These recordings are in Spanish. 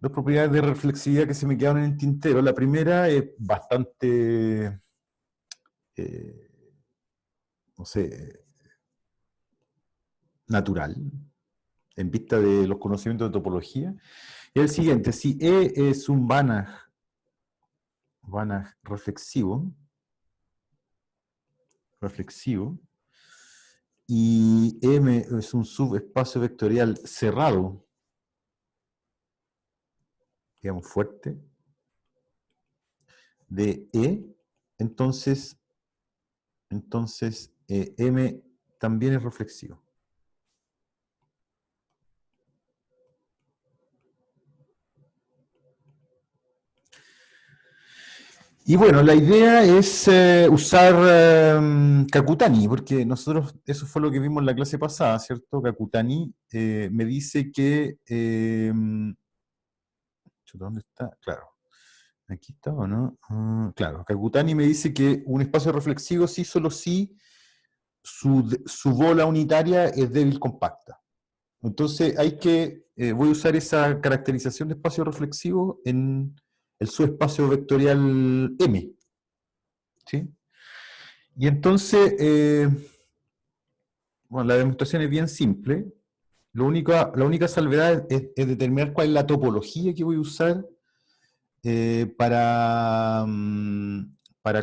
Dos propiedades de reflexividad que se me quedaron en el tintero. La primera es bastante, no sé, natural, en vista de los conocimientos de topología. Y el siguiente, si E es un Banach reflexivo, y M es un subespacio vectorial cerrado, digamos fuerte, de E, entonces M también es reflexivo. Y bueno, la idea es usar Kakutani, porque nosotros, eso fue lo que vimos en la clase pasada, ¿cierto? Kakutani me dice que... ¿dónde está? Claro. Aquí está, ¿o no? Claro, Kakutani me dice que un espacio reflexivo sí, solo sí, su bola unitaria es débil compacta. Entonces voy a usar esa caracterización de espacio reflexivo en el subespacio vectorial M. ¿Sí? Y entonces, bueno, la demostración es bien simple. La única salvedad es determinar cuál es la topología que voy a usar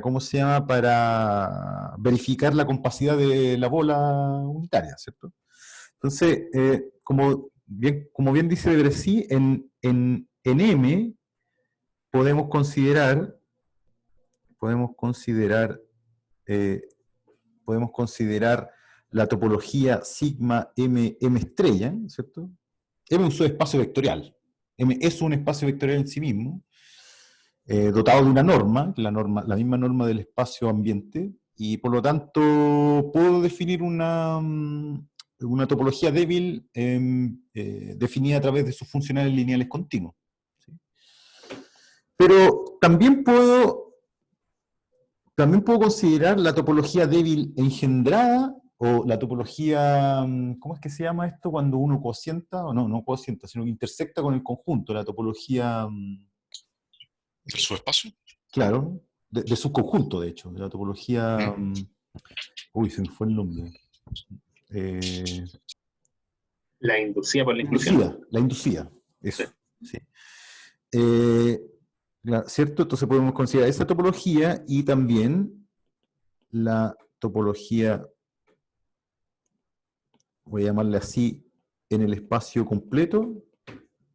¿cómo se llama? Para verificar la compacidad de la bola unitaria, ¿cierto? Entonces, como bien dice Debreci, en M podemos considerar, podemos considerar, eh, podemos considerar la topología sigma M estrella, ¿cierto? M es un subespacio vectorial. M es un espacio vectorial en sí mismo, dotado de una norma, la misma norma del espacio ambiente, y por lo tanto puedo definir una topología débil definida a través de sus funcionales lineales continuos. ¿Sí? Pero también puedo considerar la topología débil engendrada, o la topología, ¿cómo es que se llama esto? Cuando uno cocienta, o no cocienta, sino que intersecta con el conjunto, la topología... ¿Del subespacio? Claro, de subconjunto, de hecho, de la topología... uy, se me fue el nombre. La inducida por la inclusión. La inducida, eso. Sí. Sí. ¿Cierto? Entonces podemos considerar esa topología y también la topología, voy a llamarle así, en el espacio completo,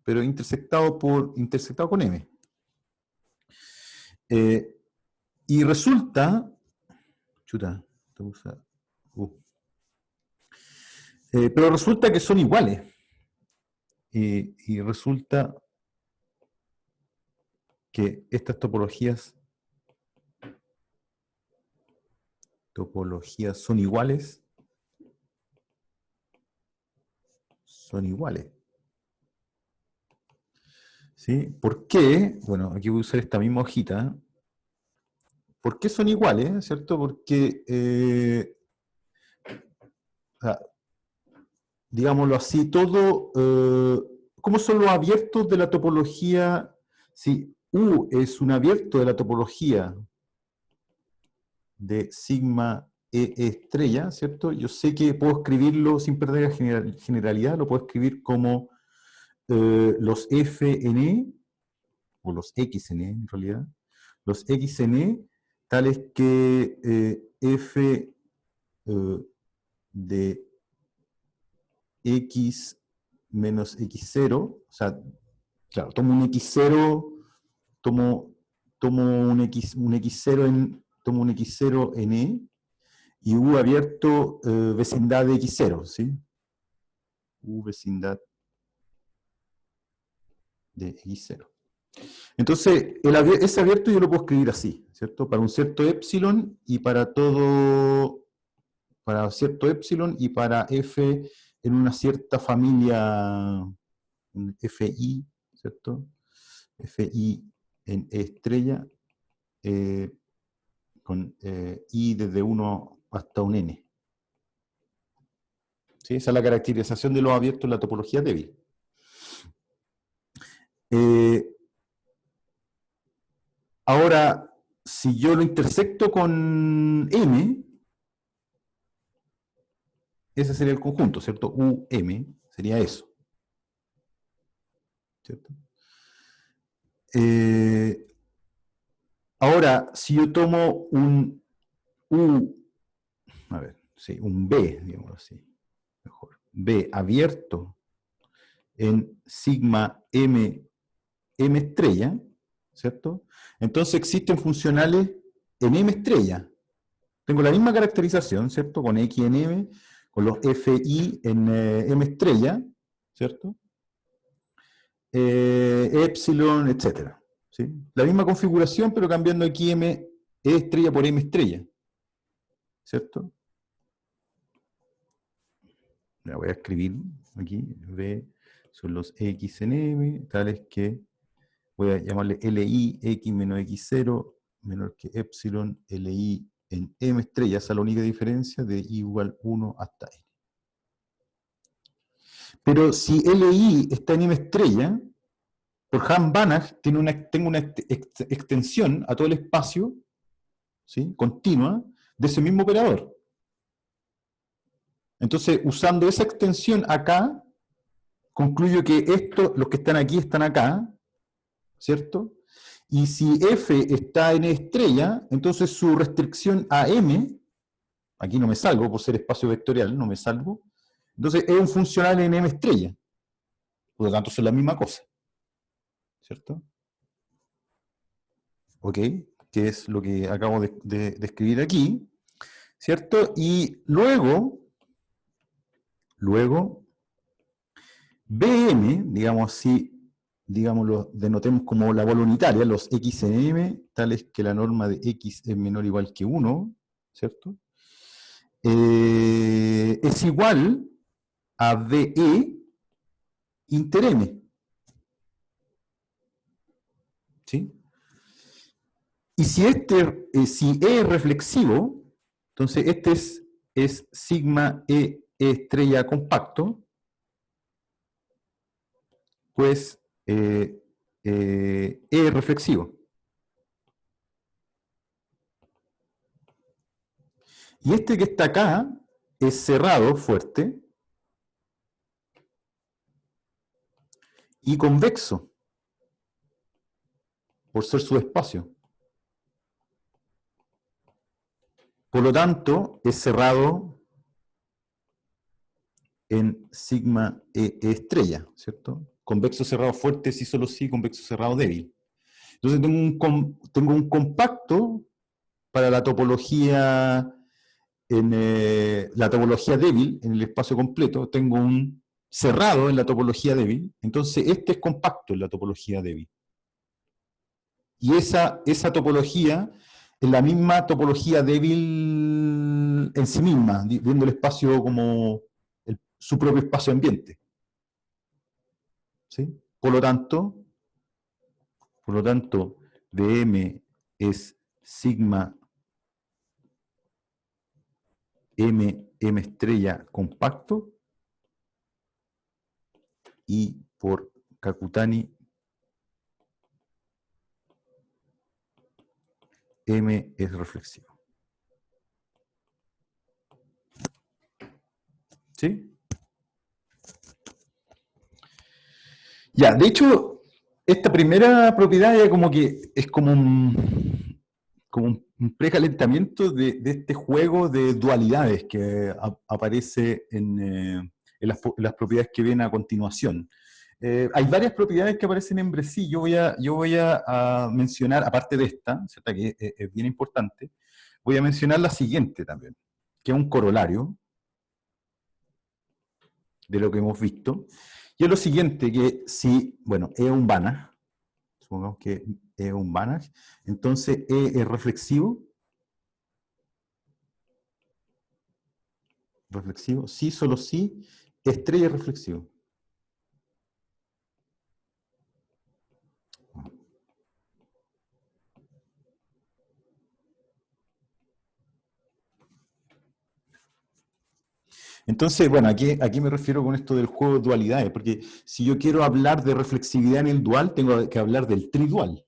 pero intersectado con M. Y resulta, pero resulta que son iguales. Y resulta que estas topologías son iguales. ¿Sí? ¿Por qué? Bueno, aquí voy a usar esta misma hojita. ¿Por qué son iguales? ¿Cierto? Porque, digámoslo así, ¿cómo son los abiertos de la topología? Si U es un abierto de la topología de sigma E estrella, ¿cierto? Yo sé que puedo escribirlo sin perder la generalidad, lo puedo escribir como los Fn, o los Xn en realidad, los Xn, tales que F de X menos X0, o sea, claro, tomo un X0, tomo un X0 en E, y U abierto vecindad de X0, ¿sí? U vecindad de X0. Entonces, ese abierto yo lo puedo escribir así, ¿cierto? Para un cierto epsilon y para cierto epsilon y para F en una cierta familia FI, ¿cierto? FI en E estrella, con I desde 1 hasta un N. ¿Sí? Esa es la caracterización de los abiertos en la topología débil. Ahora, si yo lo intersecto con M, ese sería el conjunto, ¿cierto? UM sería eso. ¿Cierto? Ahora, si yo tomo un un B, digamos así, mejor, B abierto en sigma M estrella, ¿cierto? Entonces existen funcionales en M estrella. Tengo la misma caracterización, ¿cierto? Con X en M, con los FI en M estrella, ¿cierto? Epsilon, etcétera. ¿Sí? La misma configuración, pero cambiando aquí M E estrella por M estrella, ¿cierto? La voy a escribir aquí, V son los X en M, tales que voy a llamarle LI, X menos X0, menor que Epsilon, LI en M estrella, esa es la única diferencia de I igual 1 hasta N. Pero si LI está en M estrella, por Hahn-Banach tengo una extensión a todo el espacio, ¿sí?, continua, de ese mismo operador. Entonces, usando esa extensión acá, concluyo que los que están aquí están acá, ¿cierto? Y si F está en estrella, entonces su restricción a M, aquí no me salvo por ser espacio vectorial, no me salvo, entonces es un funcional en M estrella. Por lo tanto, son la misma cosa, ¿cierto? ¿Ok? Que es lo que acabo de escribir aquí, ¿cierto? Y luego, BM, digamos así, digámoslo, denotemos como la bola unitaria, los X en M, tales que la norma de X es menor o igual que 1, ¿cierto? Es igual a DE inter M. ¿Sí? Y si si E es reflexivo, entonces este es sigma E estrella compacto, pues E es reflexivo. Y este que está acá es cerrado, fuerte, y convexo, por ser subespacio. Por lo tanto, es cerrado en sigma E estrella, ¿cierto? Convexo cerrado fuerte, sí, solo sí, convexo cerrado débil. Entonces tengo un compacto para la topología la topología débil en el espacio completo, tengo un cerrado en la topología débil, entonces este es compacto en la topología débil. Y esa topología es la misma topología débil en sí misma, viendo el espacio como su propio espacio ambiente. ¿Sí? Por lo tanto, dm es sigma m estrella compacto, y por Kakutani M es reflexivo. ¿Sí? Ya, de hecho, esta primera propiedad ya como que es como un precalentamiento de este juego de dualidades que aparece en las propiedades que vienen a continuación. Hay varias propiedades que aparecen en Bresí. Yo voy a mencionar, aparte de esta, ¿cierto?, que es bien importante, voy a mencionar la siguiente también, que es un corolario de lo que hemos visto. Y es lo siguiente, que si, bueno, E es un Banach, supongamos que E es un Banach, entonces E es reflexivo, sí, solo sí, estrella reflexivo. Entonces, bueno, aquí me refiero con esto del juego de dualidades, porque si yo quiero hablar de reflexividad en el dual, tengo que hablar del tridual,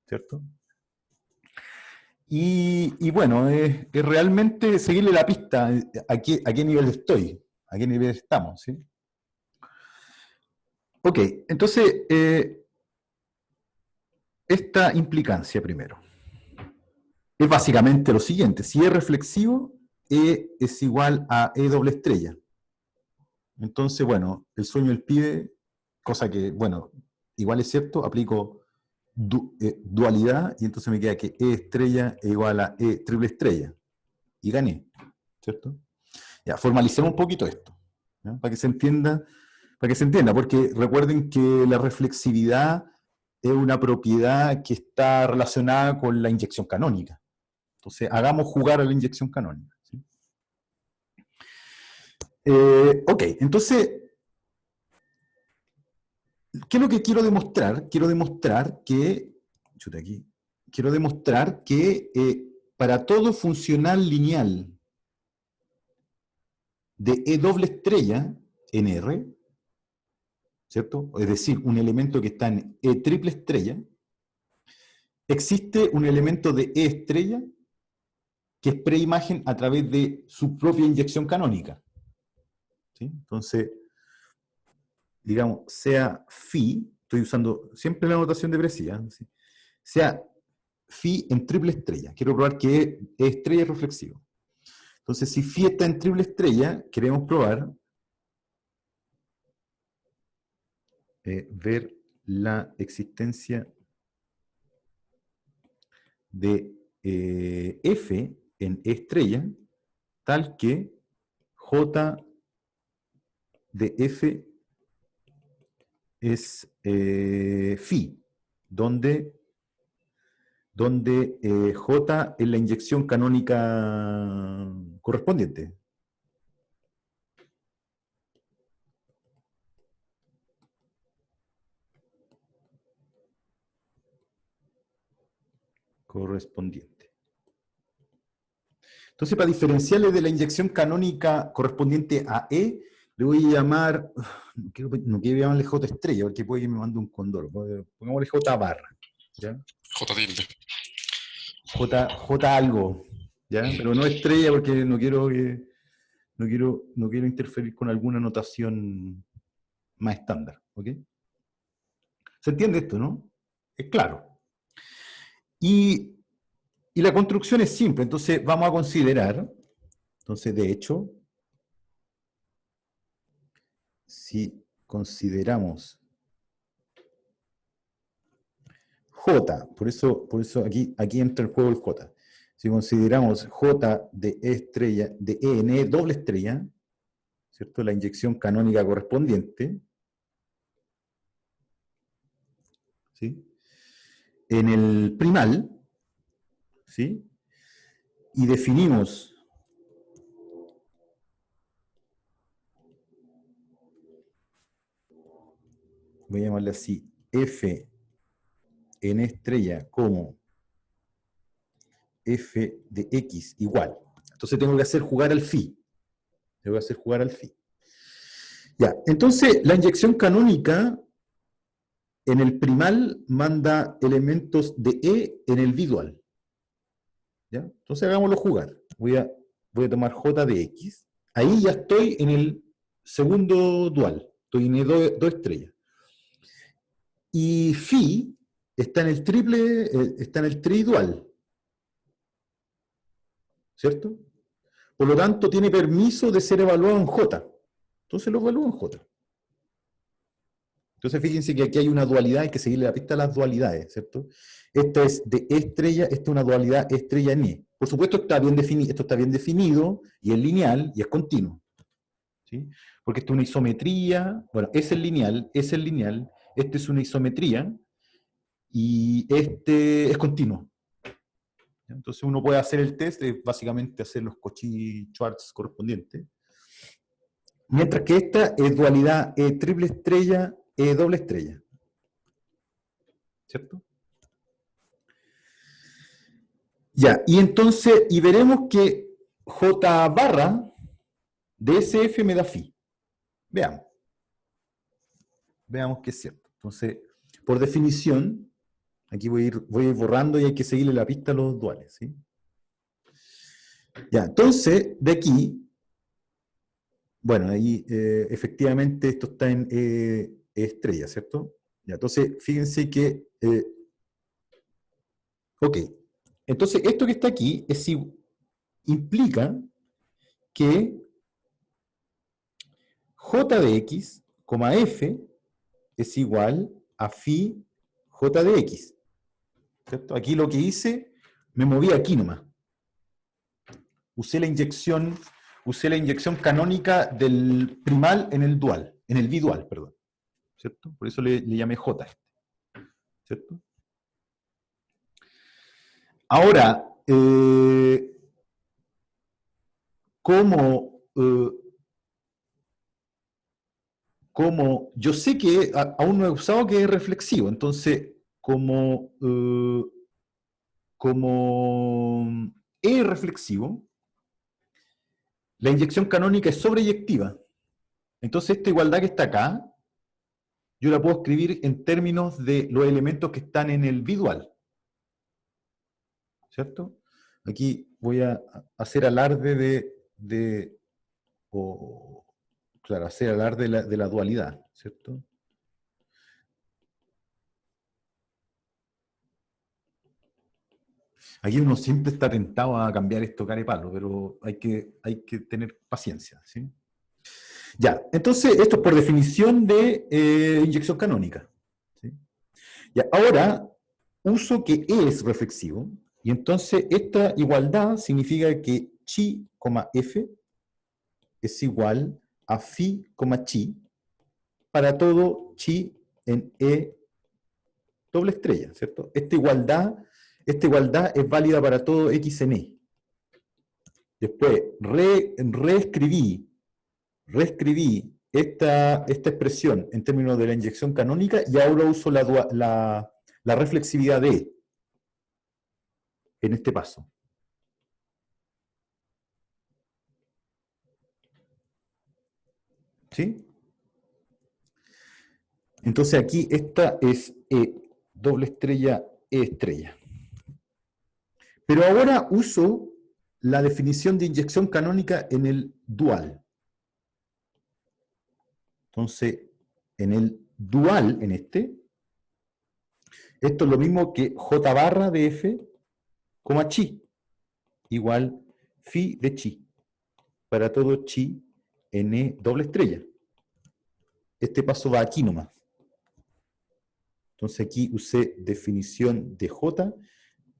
¿cierto? Y bueno, es realmente seguirle la pista, a qué nivel estoy, a qué nivel estamos, ¿sí? Ok, entonces, esta implicancia primero. Es básicamente lo siguiente, si es reflexivo, E es igual a E doble estrella. Entonces, bueno, el sueño del pibe, cosa que, bueno, igual es cierto, aplico dualidad y entonces me queda que E estrella es igual a E triple estrella. Y gané, ¿cierto? Ya, formalicemos un poquito esto, ¿ya? Para que se entienda, porque recuerden que la reflexividad es una propiedad que está relacionada con la inyección canónica. Entonces, hagamos jugar a la inyección canónica, ¿sí? Ok, entonces, ¿qué es lo que quiero demostrar? Quiero demostrar que para todo funcional lineal de E doble estrella en R, ¿cierto? Es decir, un elemento que está en E triple estrella, existe un elemento de E estrella que es preimagen a través de su propia inyección canónica, ¿sí? Entonces, digamos, sea phi, estoy usando siempre la notación de Brescia, ¿sí? Sea phi en triple estrella. Quiero probar que E estrella es reflexivo. Entonces, si phi está en triple estrella, queremos probar ver la existencia de F en E estrella, tal que J de F es phi, donde J es la inyección canónica correspondiente. Entonces, para diferenciarle de la inyección canónica correspondiente a E, le voy a llamar, no quiero llamarle J estrella, porque puede que me mande un condor. Pongámosle J barra, ¿ya? J tilde. J algo, ¿ya? Pero no estrella porque no quiero interferir con alguna notación más estándar, ¿ok? ¿Se entiende esto, no? Es claro. Y la construcción es simple, entonces vamos a considerar, entonces de hecho, si consideramos J, por eso aquí entra el juego el J. Si consideramos J de E estrella, de E en E doble estrella, ¿cierto? La inyección canónica correspondiente, ¿sí? En el primal, ¿sí? Y definimos voy a llamarle así, F en estrella como F de X igual. Entonces tengo que hacer jugar al phi. Tengo que hacer jugar al phi. Ya, entonces la inyección canónica en el primal manda elementos de E en el bidual. ¿Ya? Entonces hagámoslo jugar. Voy a tomar J de X. Ahí ya estoy en el segundo dual. Estoy en dos estrellas. Y phi está en el triple, está en el tridual. ¿Cierto? Por lo tanto, tiene permiso de ser evaluado en J. Entonces lo evalúo en J. Entonces fíjense que aquí hay una dualidad, hay que seguirle la pista a las dualidades, ¿cierto? Esta es de E estrella, esta es una dualidad estrella en E. Por supuesto esto está bien definido, y es lineal, y es continuo. ¿Sí? Porque esto es una isometría, bueno, es el lineal, este es una isometría, y este es continuo. Entonces uno puede hacer el test, básicamente hacer los Cauchy-Schwarz correspondientes. Mientras que esta es dualidad E triple estrella, E doble estrella. ¿Cierto? Ya, y entonces, y veremos que J barra DSF me da phi. Veamos. Veamos que es cierto. Entonces, por definición, aquí voy a ir borrando y hay que seguirle la pista a los duales, ¿sí? Ya, entonces, de aquí, bueno, ahí efectivamente esto está en estrella, ¿cierto? Ya, entonces, fíjense que, ok, entonces esto que está aquí implica que j de x, f es igual a phi j de x, ¿cierto? Aquí lo que hice, me moví aquí nomás. Usé la inyección canónica del primal en el dual, en el bidual, perdón. ¿Cierto? Por eso le llamé J. ¿Cierto? Ahora, como yo sé que aún no he usado que es reflexivo, entonces, como es reflexivo, la inyección canónica es sobreyectiva. Entonces, esta igualdad que está acá, yo la puedo escribir en términos de los elementos que están en el bidual. ¿Cierto? Aquí voy a hacer alarde claro, hacer alarde de la dualidad, ¿cierto? Aquí uno siempre está tentado a cambiar esto carepalo, pero hay que tener paciencia, ¿sí? Ya, entonces esto es por definición de inyección canónica, ¿sí? Ya, ahora uso que E es reflexivo, y entonces esta igualdad significa que chi, f es igual a phi, chi, para todo chi en E doble estrella, ¿cierto? Esta igualdad es válida para todo x en E. Después, reescribí esta expresión en términos de la inyección canónica y ahora uso la reflexividad de E en este paso. ¿Sí? Entonces aquí esta es E doble estrella, E estrella. Pero ahora uso la definición de inyección canónica en el dual. Entonces, en el dual, en esto es lo mismo que j barra de f, chi, igual phi de chi, para todo chi en E doble estrella. Este paso va aquí nomás. Entonces aquí usé definición de j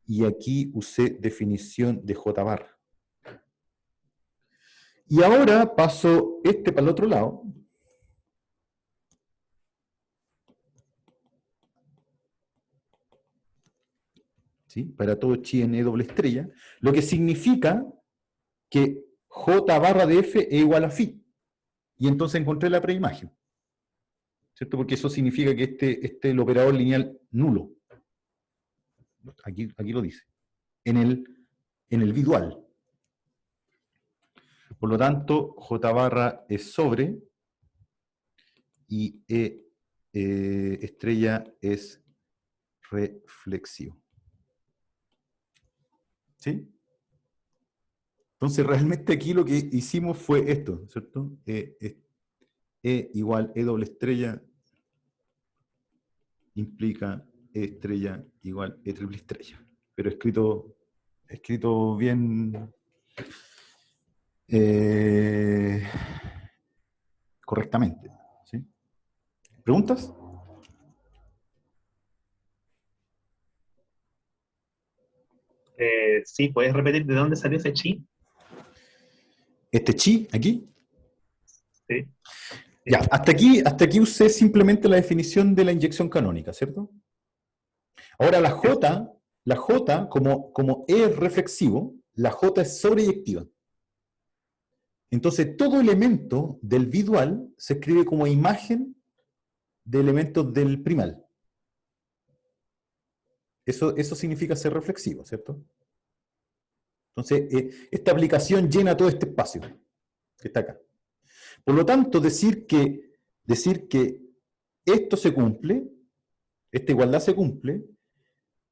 y aquí usé definición de j barra. Y ahora paso para el otro lado. ¿Sí? Para todo chi en E doble estrella, lo que significa que j barra de f es igual a phi. Y entonces encontré la preimagen. ¿Cierto? Porque eso significa que este es el operador lineal nulo. Aquí lo dice. En el bidual. Por lo tanto, j barra es sobre y E estrella es reflexivo. ¿Sí? Entonces, realmente aquí lo que hicimos fue esto, ¿cierto? E igual E doble estrella implica E estrella igual E triple estrella. Pero escrito bien correctamente. ¿Sí? ¿Preguntas? Sí, ¿puedes repetir de dónde salió ese chi? Este chi, aquí. Sí. Ya, hasta aquí usé simplemente la definición de la inyección canónica, ¿cierto? Ahora la J como E es reflexivo, la J es sobreyectiva. Entonces, todo elemento del bidual se escribe como imagen de elementos del primal. Eso significa ser reflexivo, ¿cierto? Entonces, esta aplicación llena todo este espacio que está acá. Por lo tanto, decir que esto se cumple, esta igualdad se cumple,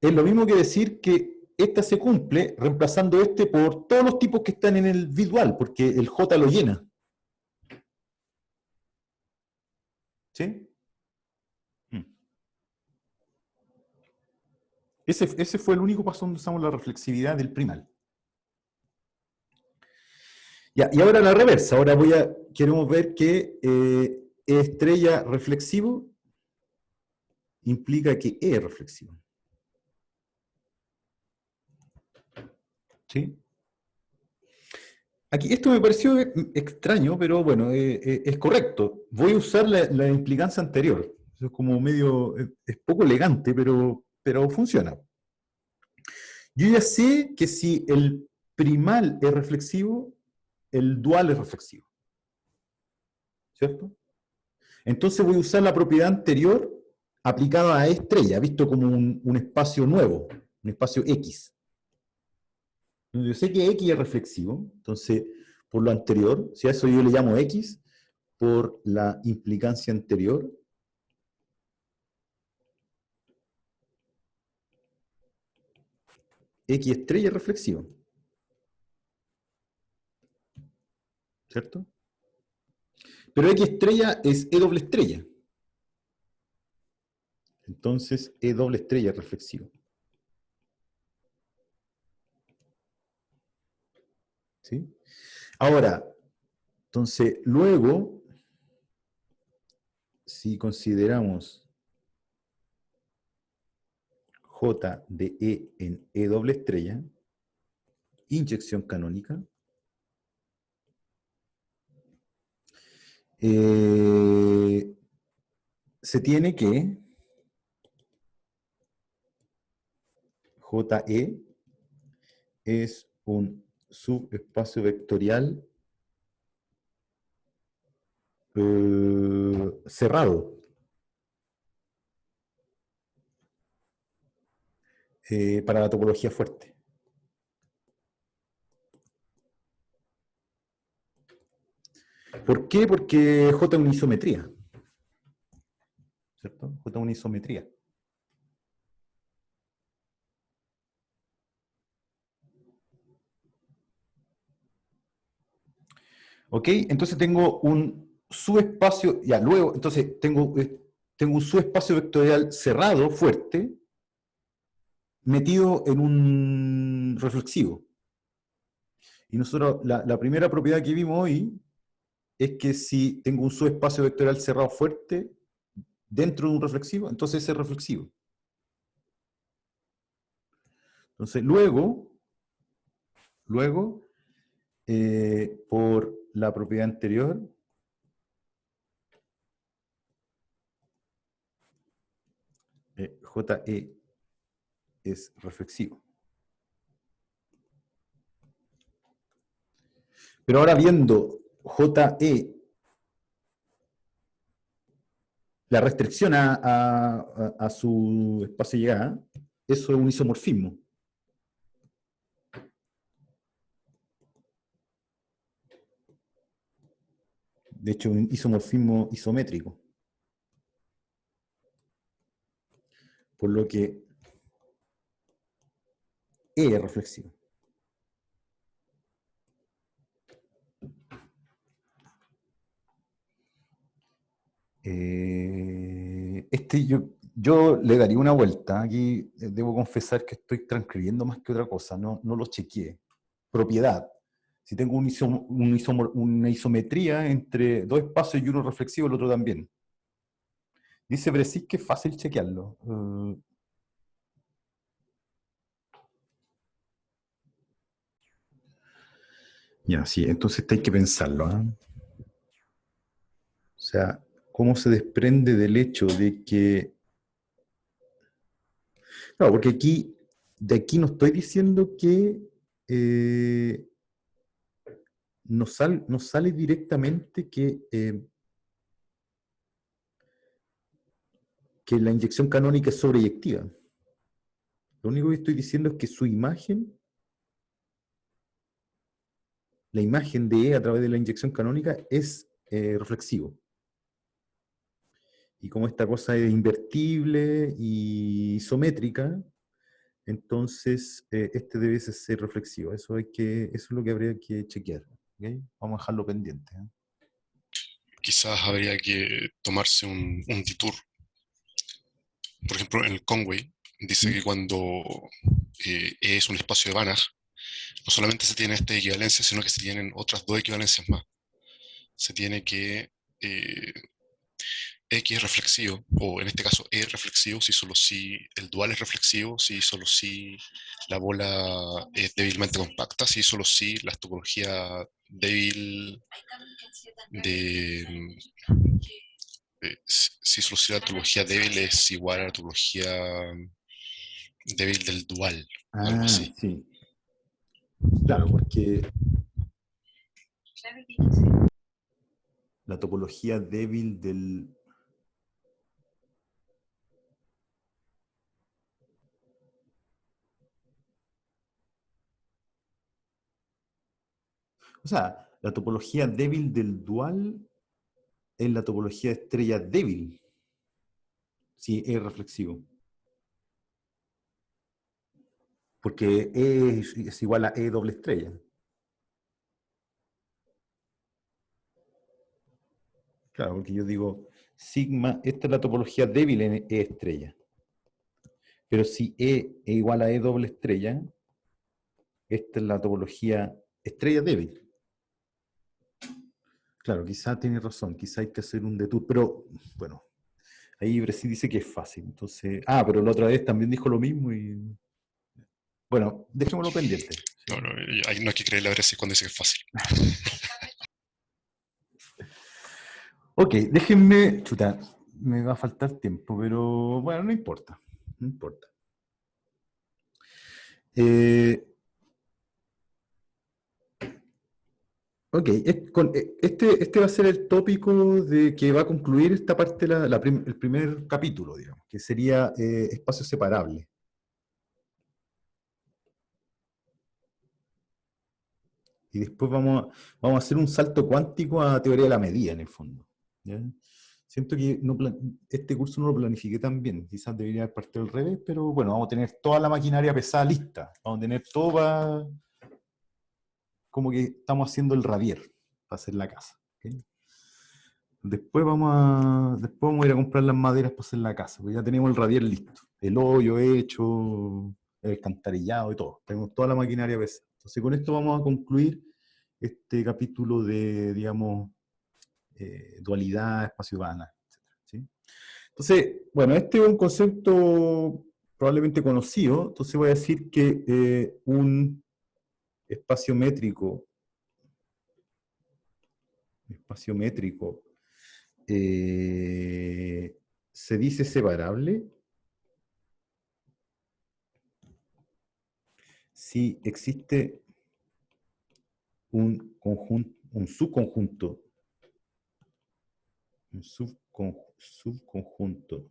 es lo mismo que decir que esta se cumple reemplazando este por todos los tipos que están en el visual, porque el J lo llena. ¿Sí? Ese fue el único paso donde usamos la reflexividad del primal. Ya, y ahora la reversa. Ahora queremos ver que E estrella reflexivo implica que E es reflexivo. ¿Sí? Aquí, esto me pareció extraño, pero bueno, es correcto. Voy a usar la implicancia anterior. Es como medio, es poco elegante, pero funciona. Yo ya sé que si el primal es reflexivo, el dual es reflexivo. ¿Cierto? Entonces voy a usar la propiedad anterior aplicada a E estrella, visto como un espacio nuevo, un espacio X. Yo sé que X es reflexivo, entonces, por lo anterior, si a eso yo le llamo X, por la implicancia anterior, X estrella es reflexivo. ¿Cierto? Pero X estrella es E doble estrella. Entonces, E doble estrella es reflexivo. ¿Sí? Ahora, entonces, luego, si consideramos J de E en E doble estrella, inyección canónica, se tiene que JE es un subespacio vectorial cerrado para la topología fuerte. ¿Por qué? Porque J es una isometría. ¿Cierto? J es una isometría. ¿Ok? Entonces tengo un subespacio, ya, luego, entonces tengo un subespacio vectorial cerrado, fuerte, metido en un reflexivo. Y nosotros, la primera propiedad que vimos hoy es que si tengo un subespacio vectorial cerrado fuerte dentro de un reflexivo, entonces ese es reflexivo. Entonces, luego por la propiedad anterior, JE es reflexivo. Pero ahora viendo JE, la restricción a su espacio de llegada, eso es un isomorfismo. De hecho, un isomorfismo isométrico. Por lo que E es reflexivo. Yo le daría una vuelta. Aquí debo confesar que estoy transcribiendo más que otra cosa. No lo chequeé. Propiedad. Si tengo una isometría entre dos espacios y uno reflexivo, el otro también. Dice Bresis que es fácil chequearlo. Ya, sí, entonces hay que pensarlo. ¿Eh? O sea, ¿cómo se desprende del hecho de que... Claro, porque de aquí no estoy diciendo que no sale directamente que la inyección canónica es sobreyectiva. Lo único que estoy diciendo es que su imagen, la imagen de E a través de la inyección canónica, es reflexivo. Y como esta cosa es invertible y isométrica, entonces este debe ser reflexivo. Eso es lo que habría que chequear. ¿Okay? Vamos a dejarlo pendiente. Quizás habría que tomarse un detour. Por ejemplo, en el Conway dice que cuando es un espacio de Banach, no solamente se tiene esta equivalencia, sino que se tienen otras dos equivalencias más. Se tiene que eh, X es reflexivo, o en este caso E es reflexivo, si solo si el dual es reflexivo, si solo si la bola es débilmente compacta, si solo si la topología débil de si solo si la topología débil es igual a la topología débil del dual, o algo Ah, así. sí. Claro, porque la topología débil del... O sea, la topología débil del dual es la topología de estrella débil. Sí, es reflexivo. Porque E es igual a E doble estrella. Claro, porque yo digo, sigma, esta es la topología débil en E estrella. Pero si E es igual a E doble estrella, esta es la topología estrella débil. Claro, quizá tiene razón, quizá hay que hacer un detour, pero bueno, ahí Bresi dice que es fácil. Entonces, pero la otra vez también dijo lo mismo y bueno, dejémoslo pendiente. ¿Sí? No, no, ahí no hay que creerle a ver si cuando dice que es fácil. Ok, déjenme, chuta, me va a faltar tiempo, pero bueno, no importa, no importa. Eh, ok, este va a ser el tópico de que va a concluir esta parte, el primer capítulo, digamos, que sería espacios separables. Y después vamos a hacer un salto cuántico a teoría de la medida, en el fondo. ¿Ya? Siento que este curso no lo planifiqué tan bien, quizás debería haber partido al revés, pero bueno, vamos a tener toda la maquinaria pesada lista, vamos a tener todo como que estamos haciendo el radier para hacer la casa. ¿Okay? Después vamos a ir a comprar las maderas para hacer la casa, porque ya tenemos el radier listo, el hoyo hecho, el alcantarillado y todo, tenemos toda la maquinaria pesada. Entonces con esto vamos a concluir este capítulo de, digamos, dualidad, espacio Banach, etc. ¿Sí? Entonces, bueno, este es un concepto probablemente conocido, entonces voy a decir que un espacio métrico eh, se dice separable si existe un conjunto, subconjunto,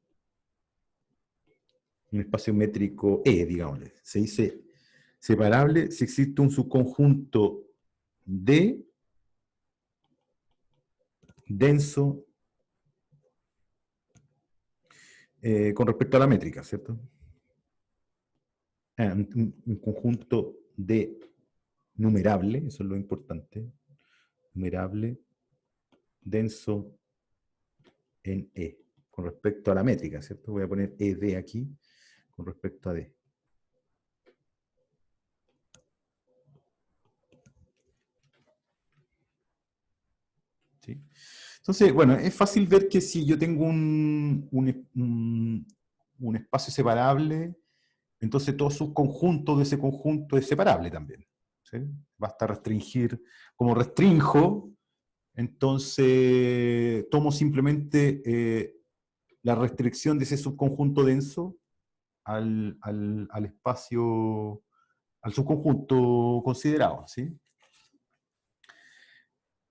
un espacio métrico E, digámosle. Se dice separable si existe un subconjunto D denso con respecto a la métrica, ¿cierto? Un conjunto de numerable, eso es lo importante, numerable, denso en E, con respecto a la métrica, ¿cierto? Voy a poner ED aquí, con respecto a D. ¿Sí? Entonces, bueno, es fácil ver que si yo tengo un espacio separable, entonces todo subconjunto de ese conjunto es separable también. ¿Sí? Basta restringir, como restrinjo, entonces tomo simplemente la restricción de ese subconjunto denso al espacio, al subconjunto considerado. ¿Sí?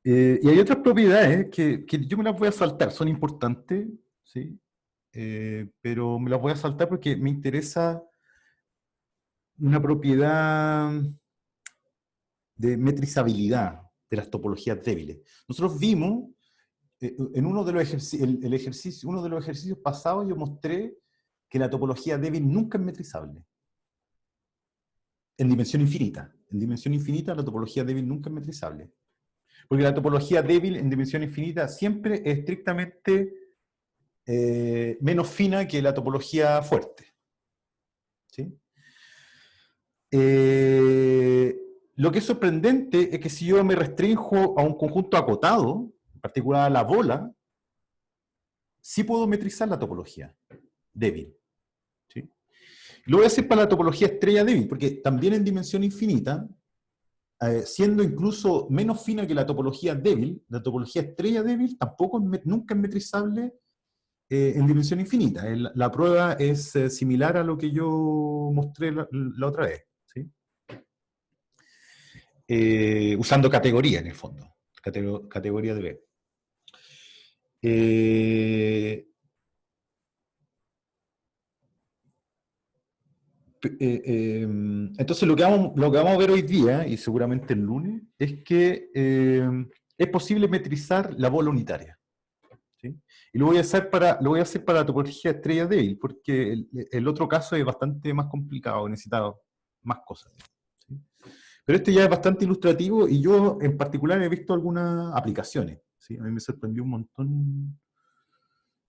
Y hay otras propiedades que yo me las voy a saltar, son importantes, ¿sí? Pero me las voy a saltar porque me interesa una propiedad de metrizabilidad de las topologías débiles. Nosotros vimos en uno de los uno de los ejercicios pasados yo mostré que la topología débil nunca es metrizable. En dimensión infinita. En dimensión infinita la topología débil nunca es metrizable. Porque la topología débil en dimensión infinita siempre es estrictamente menos fina que la topología fuerte. ¿Sí? Lo que es sorprendente es que si yo me restringo a un conjunto acotado, en particular a la bola, sí puedo metrizar la topología débil. ¿Sí? Lo voy a hacer para la topología estrella débil, porque también en dimensión infinita, siendo incluso menos fina que la topología débil, la topología estrella débil tampoco nunca es metrizable en dimensión infinita. La prueba es similar a lo que yo mostré la otra vez. ¿Sí? Usando categoría en el fondo, categoría de B. Entonces lo que vamos a ver hoy día, y seguramente el lunes, es que es posible metrizar la bola unitaria. ¿Sí? Y lo voy a hacer para la topología estrella débil, porque el otro caso es bastante más complicado, necesita más cosas. ¿Sí? Pero este ya es bastante ilustrativo, y yo en particular he visto algunas aplicaciones. ¿Sí? A mí me sorprendió un montón,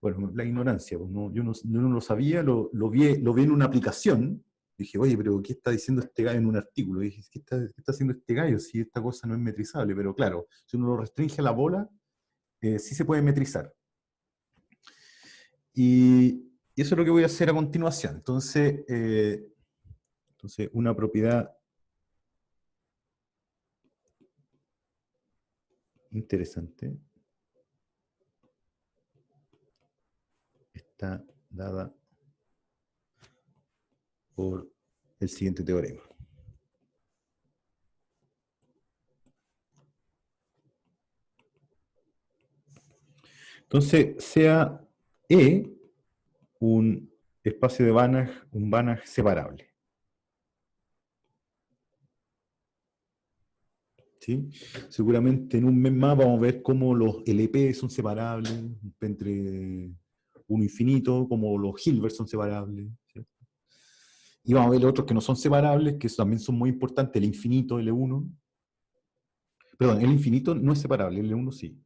bueno, la ignorancia, pues yo no lo sabía, lo vi en una aplicación. Dije, oye, pero ¿qué está diciendo este gallo en un artículo? Y dije, qué está haciendo este gallo si esta cosa no es metrizable? Pero claro, si uno lo restringe a la bola, sí se puede metrizar. Y eso es lo que voy a hacer a continuación. Entonces una propiedad interesante está dada por el siguiente teorema. Entonces, sea E un espacio de Banach, un Banach separable. ¿Sí? Seguramente en un mes más vamos a ver cómo los LP son separables entre uno infinito, como los Hilbert son separables. ¿Cierto? Y vamos a ver otros que no son separables, que también son muy importantes, el infinito, L1. Perdón, el infinito no es separable, el L1 sí.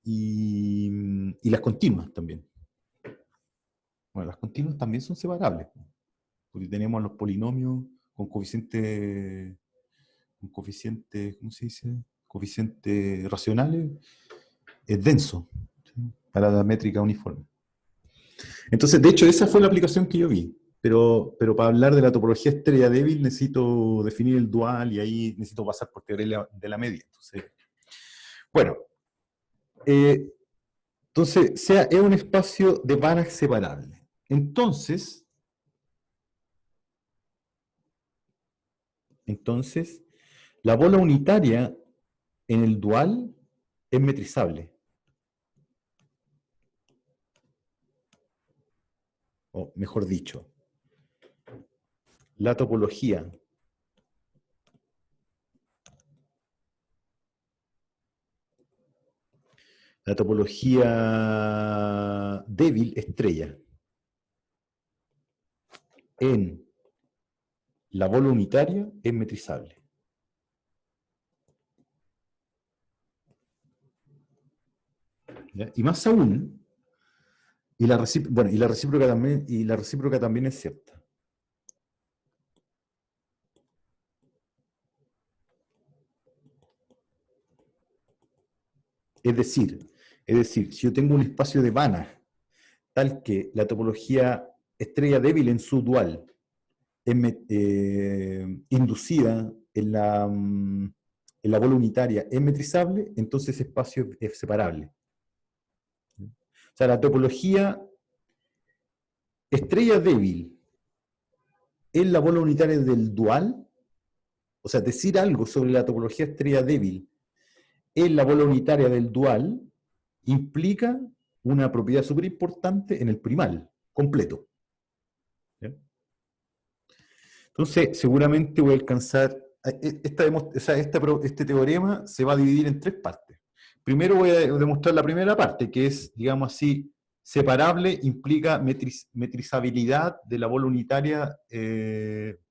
Y las continuas también. Bueno, las continuas también son separables, porque tenemos los polinomios con coeficientes, ¿cómo se dice? Coeficientes racionales, es denso, ¿sí? Para la métrica uniforme. Entonces, de hecho, esa fue la aplicación que yo vi. Pero para hablar de la topología estrella débil necesito definir el dual, y ahí necesito pasar por teoría de la media. Entonces, bueno, entonces es un espacio de Banach separable. Entonces, la bola unitaria en el dual es metrizable. O mejor dicho, la topología débil estrella en la bola unitaria es metrizable. ¿Ya? Y más aún, la recíproca también es cierta. Es decir, si yo tengo un espacio de Banach tal que la topología estrella débil en su dual es inducida en la bola unitaria es metrizable, entonces ese espacio es separable. O sea, la topología estrella débil en la bola unitaria del dual, o sea, decir algo sobre la topología estrella débil en la bola unitaria del dual implica una propiedad súper importante en el primal completo. ¿Ya? Entonces, seguramente voy a alcanzar este teorema se va a dividir en tres partes. Primero voy a demostrar la primera parte, que es, digamos así, separable, implica metrizabilidad de la bola unitaria,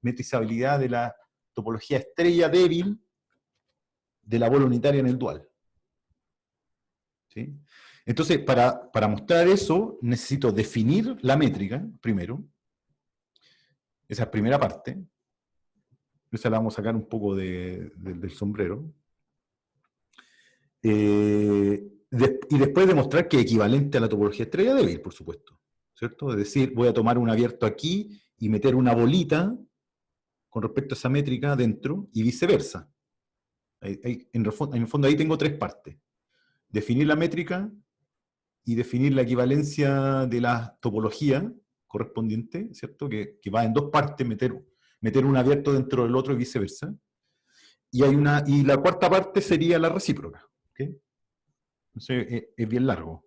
metrizabilidad de la topología estrella débil de la bola unitaria en el dual. ¿Sí? Entonces, para mostrar eso, necesito definir la métrica, primero. Esa es la primera parte. Esa la vamos a sacar un poco del sombrero. Y después demostrar que es equivalente a la topología estrella débil, por supuesto. ¿Cierto? Es decir, voy a tomar un abierto aquí y meter una bolita con respecto a esa métrica dentro y viceversa. En el fondo ahí tengo tres partes. Definir la métrica y definir la equivalencia de la topología correspondiente, ¿cierto? Que va en dos partes, meter un abierto dentro del otro y viceversa. Y la cuarta parte sería la recíproca. ¿Okay? Entonces es bien largo.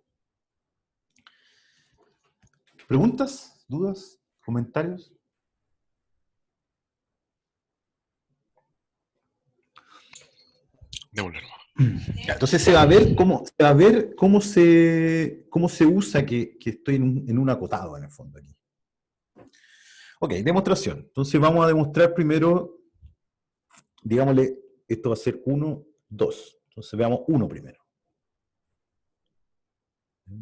¿Preguntas? ¿Dudas? ¿Comentarios? Démosle nomás. Ya, entonces se va a ver cómo se usa que estoy en un acotado en el fondo aquí. Ok, demostración. Entonces vamos a demostrar primero, digámosle, esto va a ser 1, 2. Entonces veamos 1 primero.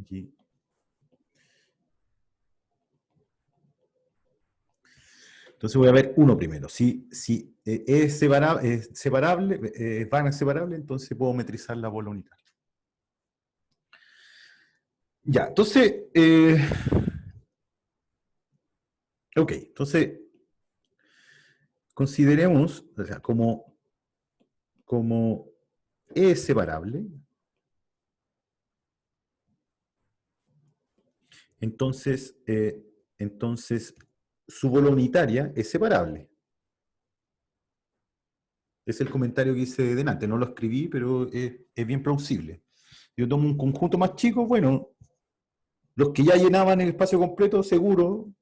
Aquí. Entonces voy a ver 1 primero. Si es separable, van a separable, entonces puedo metrizar la bola unitaria. Ya, entonces, ok, entonces, consideremos, o sea, como E es separable, entonces su bola unitaria es separable. Es el comentario que hice delante, no lo escribí, pero es bien plausible. Yo tomo un conjunto más chico, bueno, los que ya llenaban el espacio completo, seguro,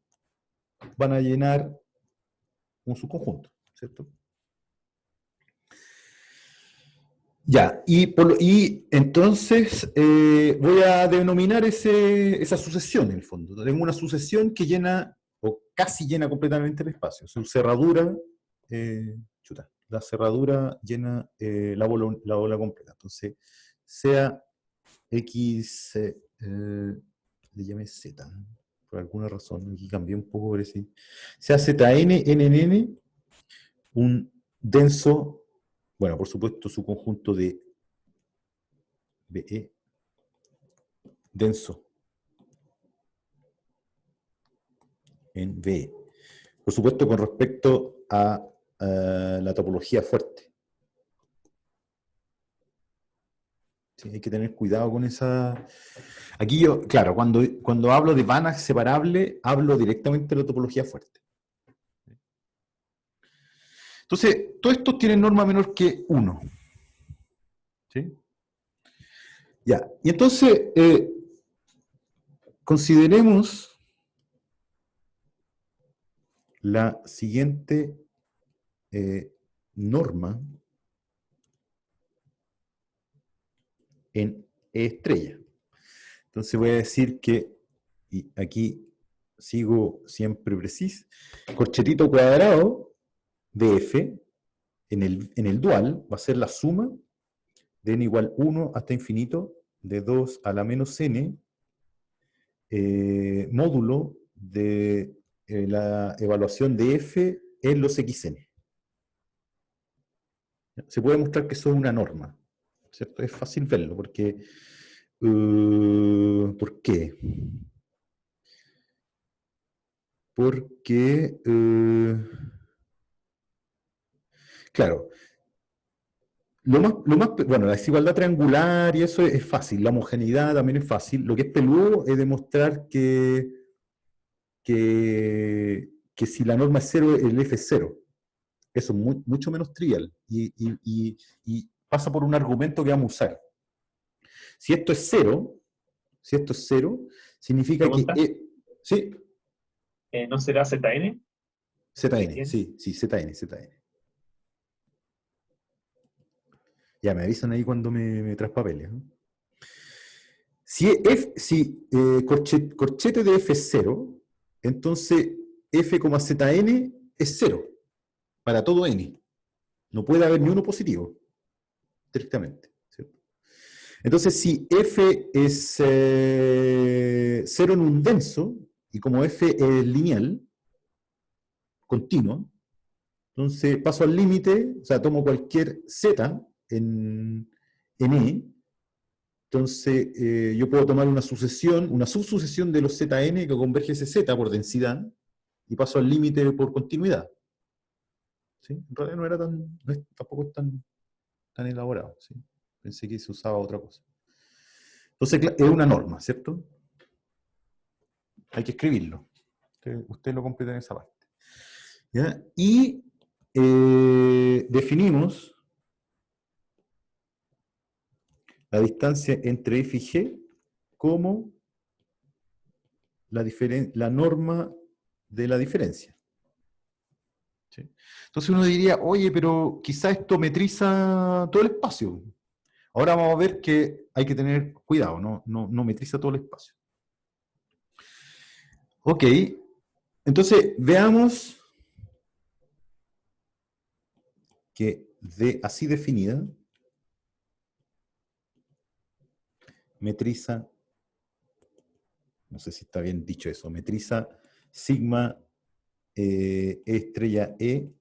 van a llenar un subconjunto, ¿cierto? Ya, y entonces voy a denominar esa sucesión en el fondo. Tengo una sucesión que llena, o casi llena completamente el espacio. Su cerradura, la cerradura llena la bola completa. Entonces, sea X, le llamé Z, por alguna razón, aquí cambié un poco, parece. Sea Zn, NN, un denso, bueno, por supuesto, su conjunto de BE denso en BE. Por supuesto, con respecto a la topología fuerte. Sí, hay que tener cuidado con esa. Aquí yo, claro, cuando hablo de Banach separable, hablo directamente de la topología fuerte. Entonces, todos estos tienen norma menor que 1. ¿Sí? Ya, y entonces, consideremos la siguiente norma en E estrella. Entonces voy a decir que, y aquí sigo siempre preciso, corchetito cuadrado de F en el dual va a ser la suma de n igual 1 hasta infinito de 2 a la menos n módulo de la evaluación de F en los xn. Se puede mostrar que eso es una norma, ¿cierto? Es fácil verlo, porque ¿por qué? Porque, claro, bueno, la desigualdad triangular y eso es fácil, la homogeneidad también es fácil. Lo que es peludo es demostrar que si la norma es 0, el F es 0. Eso es mucho menos trivial y pasa por un argumento que vamos a usar. Si esto es 0, significa que... ¿Pregunta? ¿Sí? ¿No será ZN? ZN, ¿Bien? sí, ZN. Ya me avisan ahí cuando me traspapele, ¿no? Si, corchete de F es 0, entonces F, Zn es 0 para todo n. No puede haber ni uno positivo, estrictamente, ¿cierto? Entonces, si F es 0 en un denso, y como F es lineal, continuo, entonces paso al límite, o sea, tomo cualquier Z en E, entonces yo puedo tomar una sucesión, una subsucesión de los Zn que converge ese Z por densidad, y paso al límite por continuidad. ¿Sí? En realidad no era tampoco es tan elaborado, ¿sí? Pensé que se usaba otra cosa. Entonces, es una norma, ¿cierto? Hay que escribirlo. Usted lo completa en esa parte. ¿Ya? Y definimos la distancia entre F y G como la norma de la diferencia. ¿Sí? Entonces uno diría, oye, pero quizá esto metriza todo el espacio. Ahora vamos a ver que hay que tener cuidado, no metriza todo el espacio. Ok, entonces veamos que así definida, metriza, no sé si está bien dicho eso, metriza sigma E estrella E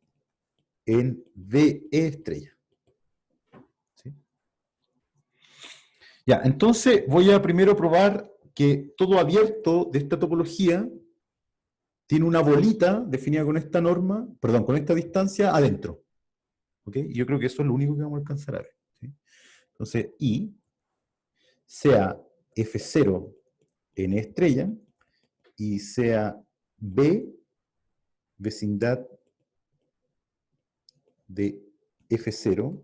en VE estrella. ¿Sí? Ya, entonces voy a primero probar que todo abierto de esta topología tiene una bolita definida con esta norma, perdón, con esta distancia adentro. ¿Ok? Y yo creo que eso es lo único que vamos a alcanzar a ver. ¿Sí? Entonces, I sea F0 en estrella y sea B vecindad de F0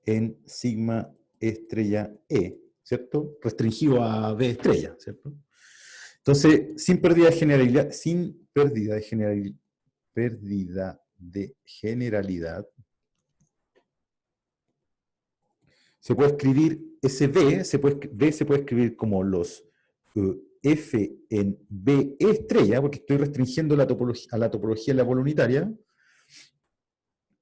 en sigma estrella E, ¿cierto? Restringido a B estrella, ¿cierto? Entonces, sin pérdida de generalidad, se puede escribir ese B se puede escribir como los F en B estrella, porque estoy restringiendo a la topología de la bola unitaria.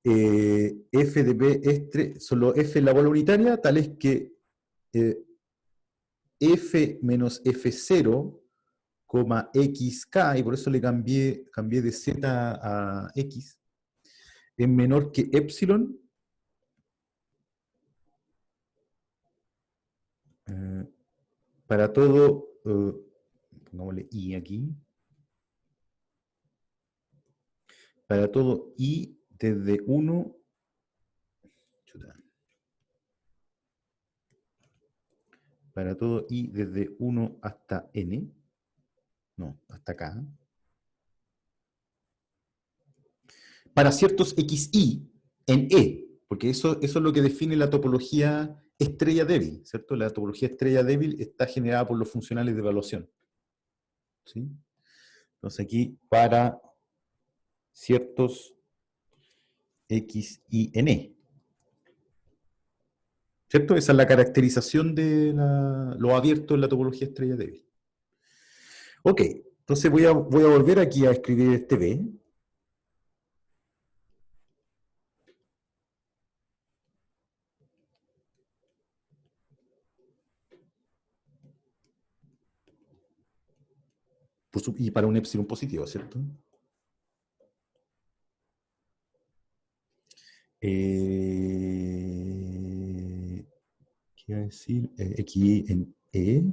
F de B estrella, solo F en la bola unitaria, tal es que F menos F0, xk, y por eso le cambié de Z a X, es menor que epsilon para todo, pongámosle I aquí, para todo I desde 1, para todo I desde 1 hasta N, no, hasta acá, para ciertos xi en E, porque eso es lo que define la topología estrella débil, ¿cierto? La topología estrella débil está generada por los funcionales de evaluación. ¿Sí? Entonces aquí, para ciertos xi en E. ¿Cierto? Esa es la caracterización de lo abierto en la topología estrella débil. Ok, entonces voy a volver aquí a escribir este B. Y para un epsilon positivo, ¿cierto? ¿Qué iba a decir? Xi en E.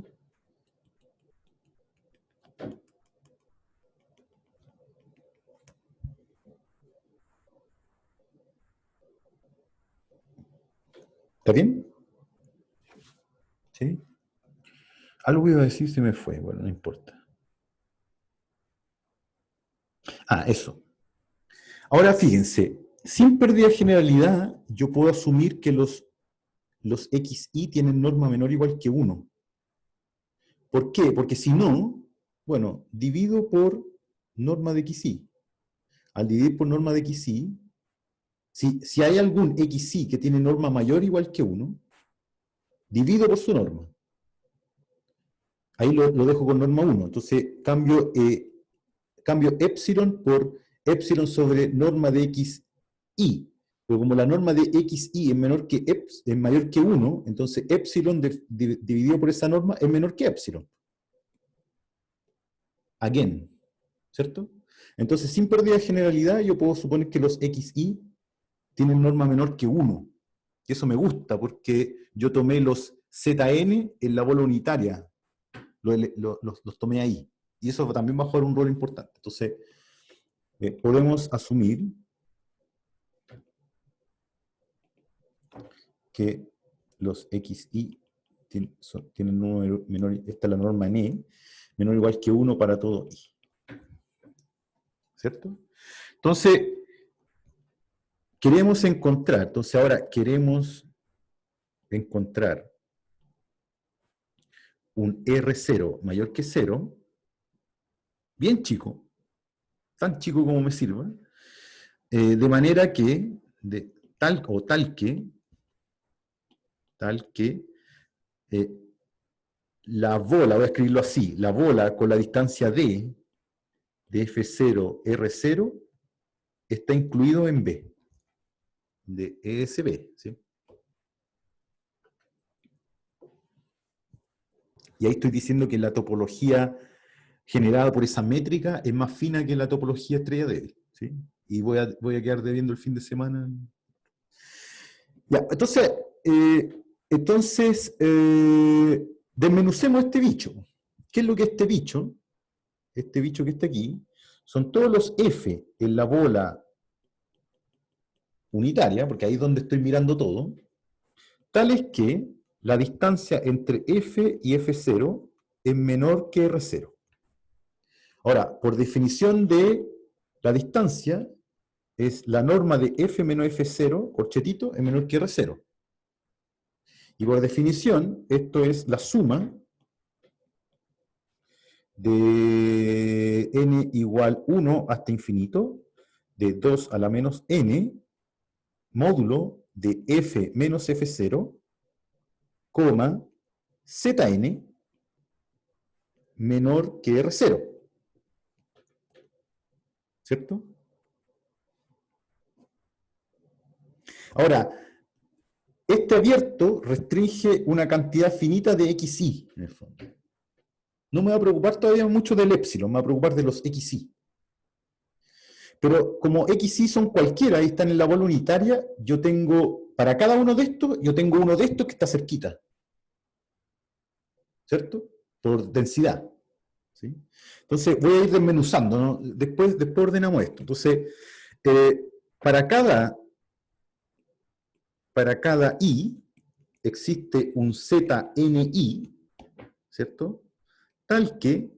¿Está bien? ¿Sí? Algo iba a decir, se me fue. Bueno, no importa. Ah, eso. Ahora fíjense, sin pérdida de generalidad, yo puedo asumir que los xi tienen norma menor o igual que 1. ¿Por qué? Porque si no, bueno, divido por norma de xi. Al dividir por norma de xi, Si hay algún xi que tiene norma mayor o igual que 1, divido por su norma. Ahí lo dejo con norma 1. Entonces cambio epsilon por epsilon sobre norma de xi. Pero como la norma de xi es mayor que 1, entonces epsilon dividido por esa norma es menor que epsilon. Again. ¿Cierto? Entonces, sin pérdida de generalidad, yo puedo suponer que los xi tienen norma menor que 1. Y eso me gusta, porque yo tomé los zn en la bola unitaria. Los tomé ahí. Y eso también va a jugar un rol importante. Entonces, podemos asumir que los xi tienen número menor, esta es la norma n, menor o igual que 1 para todo i. ¿Cierto? Entonces, queremos encontrar, entonces ahora queremos encontrar un R0 mayor que 0, bien chico, tan chico como me sirva, de manera que, tal que la bola, voy a escribirlo así, la bola con la distancia d de F0, R0, está incluido en B, de ESB, ¿sí? Y ahí estoy diciendo que la topología generada por esa métrica es más fina que la topología estrella débil, ¿sí? Y voy a quedar debiendo el fin de semana. Ya, entonces, desmenucemos este bicho. ¿Qué es lo que este bicho? Este bicho que está aquí, son todos los F en la bola unitaria, porque ahí es donde estoy mirando todo, tales que la distancia entre F y F0 es menor que R0. Ahora, por definición de la distancia, es la norma de F menos F0, corchetito, es menor que R0. Y por definición, esto es la suma de n igual 1 hasta infinito, de 2 a la menos n, módulo de f menos f0, coma, zn menor que r0. ¿Cierto? Ahora, este abierto restringe una cantidad finita de xi, en el fondo. No me va a preocupar todavía mucho del epsilon, me va a preocupar de los xi. Pero como xi son cualquiera y están en la bola unitaria, yo tengo, para cada uno de estos, yo tengo uno de estos que está cerquita. ¿Cierto? Por densidad. ¿Sí? Entonces voy a ir desmenuzando, ¿no? Después ordenamos esto. Entonces, para cada i existe un ZNI, ¿cierto? Tal que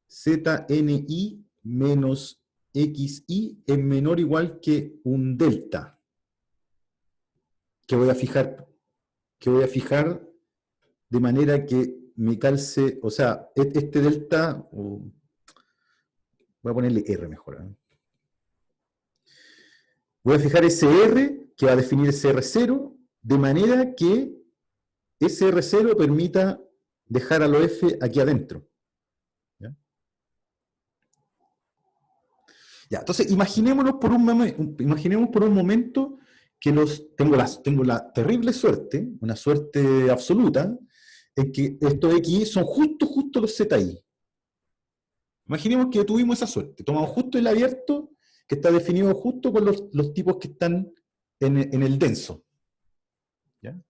ZNI menos XI es menor o igual que un delta, que voy a fijar de manera que me calce, o sea, este delta, voy a ponerle R mejor, ¿eh? Voy a fijar ese R, que va a definir ese R0, de manera que ese R0 permita dejar a los F aquí adentro. ¿Ya? Ya, entonces imaginémonos por un momento que tengo la terrible suerte, una suerte absoluta, en que estos XY son justo los ZI. Imaginemos que tuvimos esa suerte, tomamos justo el abierto, que está definido justo con los tipos que están en el denso. ¿Ya?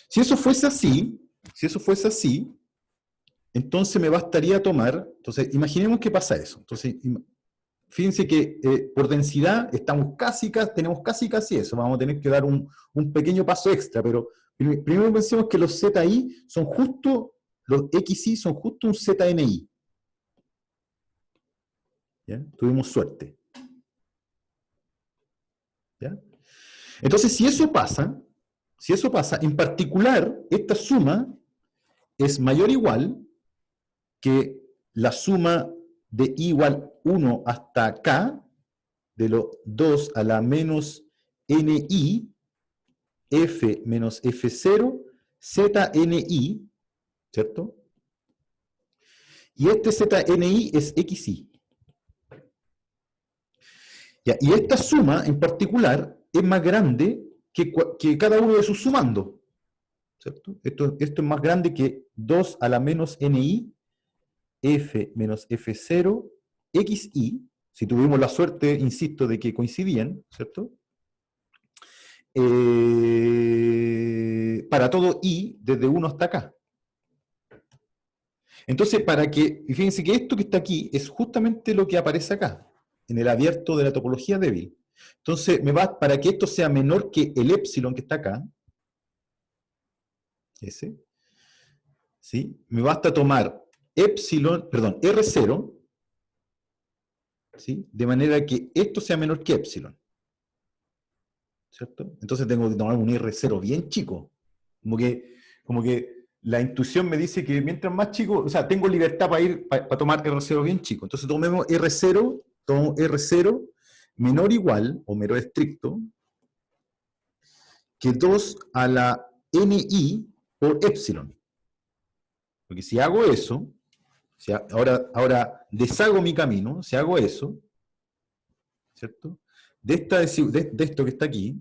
Si eso fuese así, entonces me bastaría tomar, entonces imaginemos que pasa eso. Entonces, fíjense que por densidad tenemos casi eso, vamos a tener que dar un pequeño paso extra, pero primero pensemos que los ZI son justo, los XI son justo un ZNI. ¿Ya? Tuvimos suerte. ¿Ya? Entonces, si eso pasa, en particular, esta suma es mayor o igual que la suma de i igual 1 hasta k, de los 2 a la menos ni, f menos f0, zni, ¿cierto? Y este zni es xi. Ya, y esta suma en particular es más grande que cada uno de sus sumandos, ¿cierto? Esto es más grande que 2 a la menos ni, f menos f0, xi, si tuvimos la suerte, insisto, de que coincidían, ¿cierto? Para todo i, desde 1 hasta acá. Entonces, y fíjense que esto que está aquí es justamente lo que aparece acá, en el abierto de la topología débil. Entonces, para que esto sea menor que el épsilon que está acá, ese, ¿sí? Me basta tomar R0, ¿sí? De manera que esto sea menor que épsilon. ¿Cierto? Entonces tengo que tomar un R0 bien chico. Como que la intuición me dice que mientras más chico, o sea, tengo libertad para tomar R0 bien chico. Entonces tomemos R0, tomo R0 menor o igual, o menor estricto, que 2 a la ni por épsilon. Porque si hago eso, ahora deshago mi camino, si hago eso, ¿cierto? De esto que está aquí,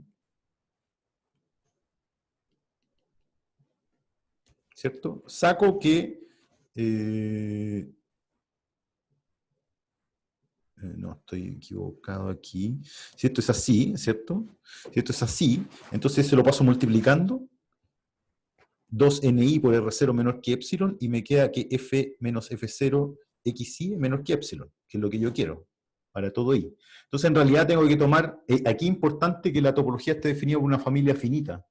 ¿cierto? Saco que no, estoy equivocado aquí. Si esto es así, ¿cierto? Si esto es así, entonces se lo paso multiplicando. 2ni por R0 menor que épsilon, y me queda que f menos f0 xi es menor que épsilon, que es lo que yo quiero para todo i. Entonces, en realidad tengo que tomar, aquí es importante que la topología esté definida por una familia finita,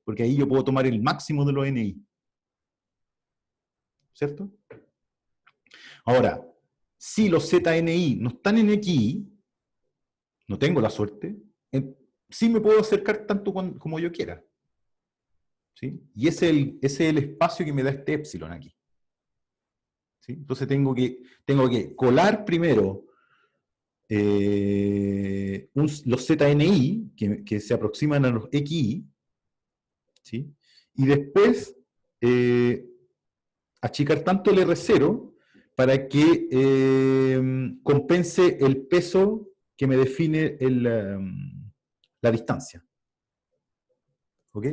porque ahí yo puedo tomar el máximo de los ni. ¿Cierto? Ahora, si los zni no están en xi, no tengo la suerte, sí me puedo acercar tanto como yo quiera. ¿Sí? Y ese es el espacio que me da este épsilon aquí. ¿Sí? Entonces tengo que colar primero los zni, que se aproximan a los xi, ¿sí? Y después achicar tanto el R0 para que compense el peso que me define la distancia. ¿Ok?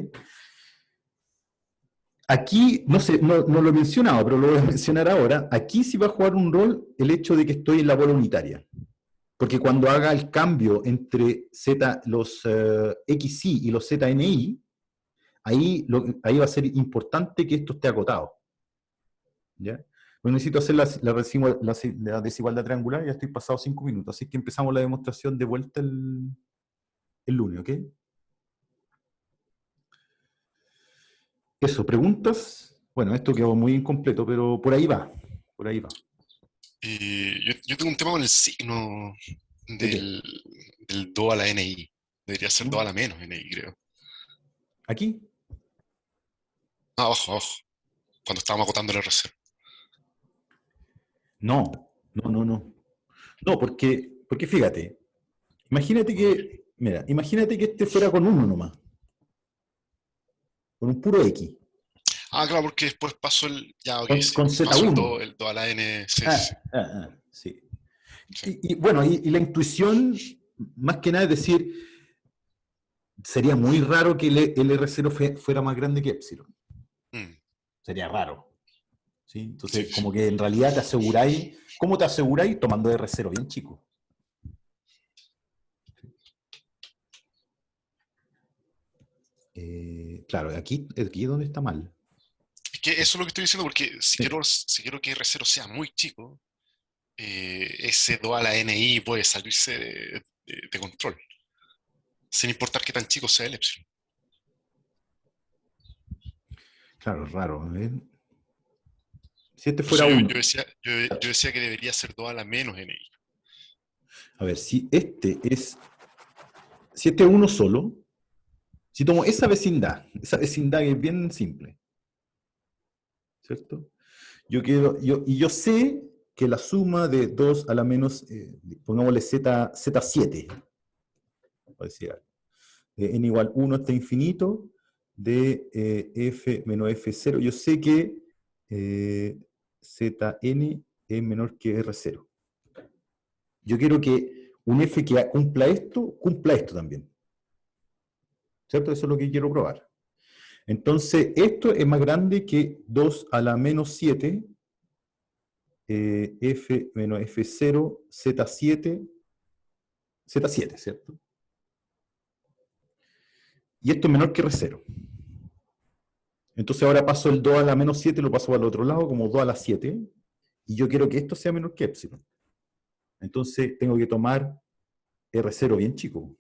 Aquí, no sé, no lo he mencionado, pero lo voy a mencionar ahora. Aquí sí va a jugar un rol el hecho de que estoy en la bola unitaria. Porque cuando haga el cambio entre los XI y los ZNI, ahí va a ser importante que esto esté acotado. ¿Ya? Bueno, necesito hacer la desigualdad triangular, ya estoy pasado 5 minutos, así que empezamos la demostración de vuelta el lunes, ¿ok? Eso, ¿preguntas? Bueno, esto quedó muy incompleto, pero por ahí va, por ahí va. Yo tengo un tema con el signo del 2 a la ni. Debería ser 2 a la menos ni, creo. ¿Aquí? Abajo. Cuando estábamos acotando el R0. No. No, porque fíjate, imagínate que este fuera con 1 nomás. Con un puro X. Claro, porque después pasó Con pasó Z1. el 2 a la n. Sí. Sí. Y bueno, y la intuición, más que nada, es decir, sería muy raro que el R0 fuera más grande que épsilon. Sería raro. ¿Sí? Entonces, Sí. como que en realidad te aseguráis. ¿Cómo te aseguráis? Tomando R0 bien chico. Claro, aquí es donde está mal. Es que eso es lo que estoy diciendo, porque si quiero que R0 sea muy chico, ese 2 a la ni puede salirse de control, sin importar qué tan chico sea el epsilon. Claro, es raro. Si este Por eso fuera 1. yo decía que debería ser 2 a la menos ni. A ver, si este es uno solo, si tomo esa vecindad que es bien simple, ¿cierto? Yo sé que la suma de 2 a la menos, pongámosle Z7, por decir algo. n igual 1 hasta infinito, de f menos f0. Yo sé que Zn es menor que R0. Yo quiero que un f que cumpla esto también. ¿Cierto? Eso es lo que quiero probar. Entonces, esto es más grande que 2 a la menos 7, f menos f0, z7, ¿cierto? Y esto es menor que R0. Entonces ahora paso el 2 a la menos 7, lo paso al otro lado como 2 a la 7, y yo quiero que esto sea menor que epsilon. Entonces tengo que tomar R0 bien chico.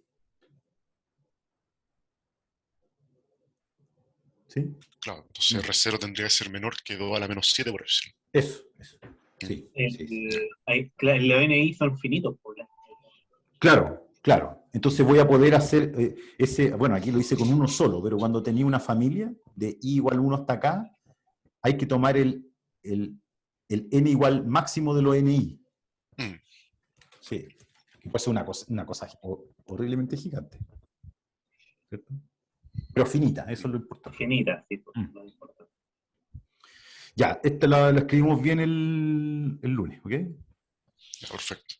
¿Sí? Claro, entonces R0 tendría que ser menor que 2 a la menos 7 por epsilon. Eso. Sí, sí. Los NI son finitos, pues, Claro. Entonces voy a poder hacer bueno, aquí lo hice con uno solo, pero cuando tenía una familia de i igual 1 hasta acá, hay que tomar el n igual máximo de los ni. Sí, que puede ser una cosa horriblemente gigante. ¿Cierto? Pero finita, eso es lo importante. Finita, sí, pues, lo importante. Ya, esta la escribimos bien el lunes, ¿ok? Ya, perfecto.